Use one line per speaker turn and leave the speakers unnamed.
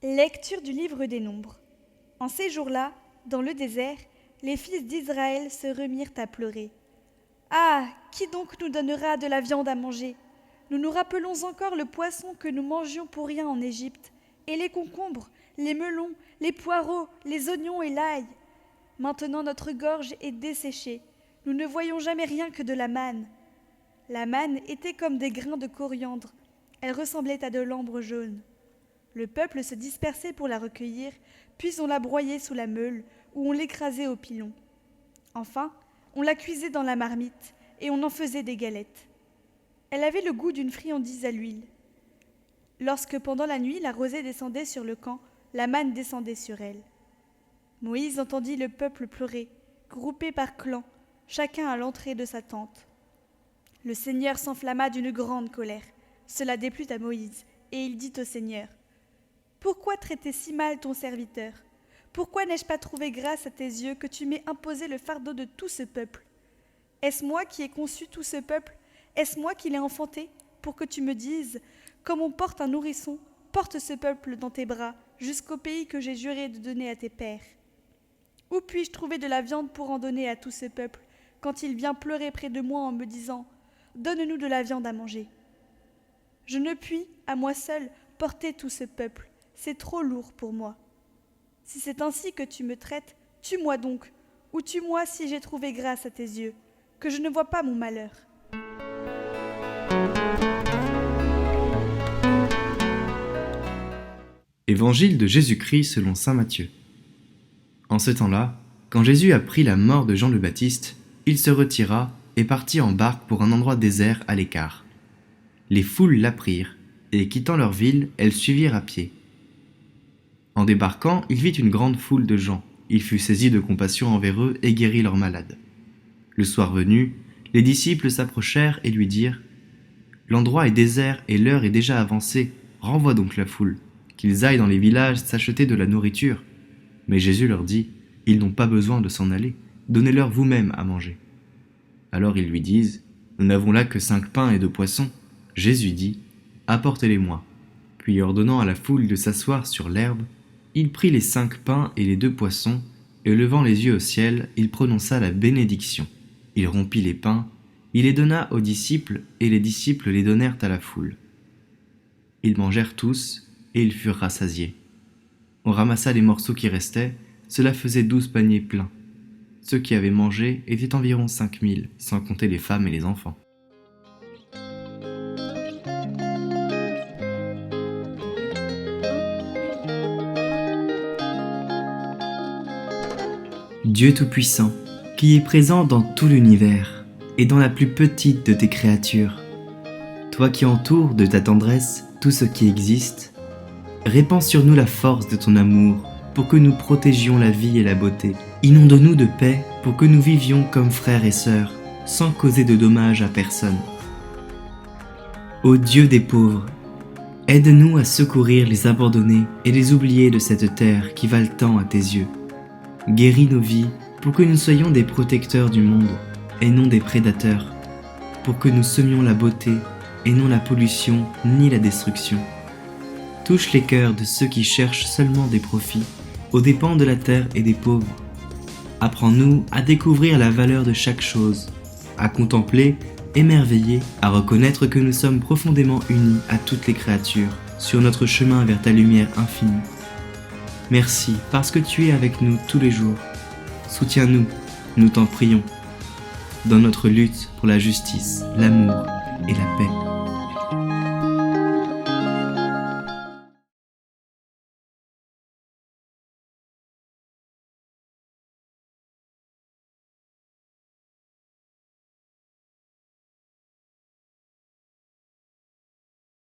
Lecture du livre des Nombres. En ces jours-là, dans le désert, les fils d'Israël se remirent à pleurer. « Ah, qui donc nous donnera de la viande à manger ? Nous nous rappelons encore le poisson que nous mangions pour rien en Égypte, et les concombres, les melons, les poireaux, les oignons et l'ail. Maintenant notre gorge est desséchée, nous ne voyons jamais rien que de la manne. La manne était comme des grains de coriandre, elle ressemblait à de l'ambre jaune. Le peuple se dispersait pour la recueillir, puis on la broyait sous la meule, ou on l'écrasait au pilon. Enfin, on la cuisait dans la marmite, et on en faisait des galettes. Elle avait le goût d'une friandise à l'huile. Lorsque pendant la nuit la rosée descendait sur le camp, la manne descendait sur elle. Moïse entendit le peuple pleurer, groupé par clans, chacun à l'entrée de sa tente. Le Seigneur s'enflamma d'une grande colère. Cela déplut à Moïse, et il dit au Seigneur : « Pourquoi traiter si mal ton serviteur ? Pourquoi n'ai-je pas trouvé grâce à tes yeux que tu m'aies imposé le fardeau de tout ce peuple ? Est-ce moi qui ai conçu tout ce peuple ? Est-ce moi qui l'ai enfanté, pour que tu me dises : comme on porte un nourrisson, porte ce peuple dans tes bras, jusqu'au pays que j'ai juré de donner à tes pères. Où puis-je trouver de la viande pour en donner à tout ce peuple, quand il vient pleurer près de moi en me disant : donne-nous de la viande à manger ? Je ne puis, à moi seul, porter tout ce peuple, c'est trop lourd pour moi. Si c'est ainsi que tu me traites, tue-moi donc, ou tue-moi si j'ai trouvé grâce à tes yeux, que je ne vois pas mon malheur. »
Évangile de Jésus-Christ selon saint Matthieu. En ce temps-là, quand Jésus apprit la mort de Jean le Baptiste, il se retira et partit en barque pour un endroit désert à l'écart. Les foules l'apprirent, et quittant leur ville, elles suivirent à pied. En débarquant, il vit une grande foule de gens. Il fut saisi de compassion envers eux et guérit leurs malades. Le soir venu, les disciples s'approchèrent et lui dirent : « L'endroit est désert et l'heure est déjà avancée, renvoie donc la foule, qu'ils aillent dans les villages s'acheter de la nourriture. » Mais Jésus leur dit : « Ils n'ont pas besoin de s'en aller, donnez-leur vous-même à manger. » Alors ils lui disent : « Nous n'avons là que 5 pains et 2 poissons. » Jésus dit : « Apportez-les-moi. » Puis ordonnant à la foule de s'asseoir sur l'herbe, il prit les 5 pains et les 2 poissons, et levant les yeux au ciel, il prononça la bénédiction. Il rompit les pains, il les donna aux disciples, et les disciples les donnèrent à la foule. Ils mangèrent tous, et ils furent rassasiés. On ramassa les morceaux qui restaient, cela faisait 12 paniers pleins. Ceux qui avaient mangé étaient environ 5000, sans compter les femmes et les enfants.
Dieu Tout-Puissant, qui est présent dans tout l'univers et dans la plus petite de tes créatures, toi qui entoures de ta tendresse tout ce qui existe, répands sur nous la force de ton amour pour que nous protégions la vie et la beauté. Inonde-nous de paix pour que nous vivions comme frères et sœurs, sans causer de dommages à personne. Ô Dieu des pauvres, aide-nous à secourir les abandonnés et les oubliés de cette terre qui valent tant à tes yeux. Guéris nos vies pour que nous soyons des protecteurs du monde et non des prédateurs, pour que nous semions la beauté et non la pollution ni la destruction. Touche les cœurs de ceux qui cherchent seulement des profits, aux dépens de la terre et des pauvres. Apprends-nous à découvrir la valeur de chaque chose, à contempler, émerveiller, à reconnaître que nous sommes profondément unis à toutes les créatures sur notre chemin vers ta lumière infinie. Merci parce que tu es avec nous tous les jours. Soutiens-nous, nous t'en prions, dans notre lutte pour la justice, l'amour et la paix.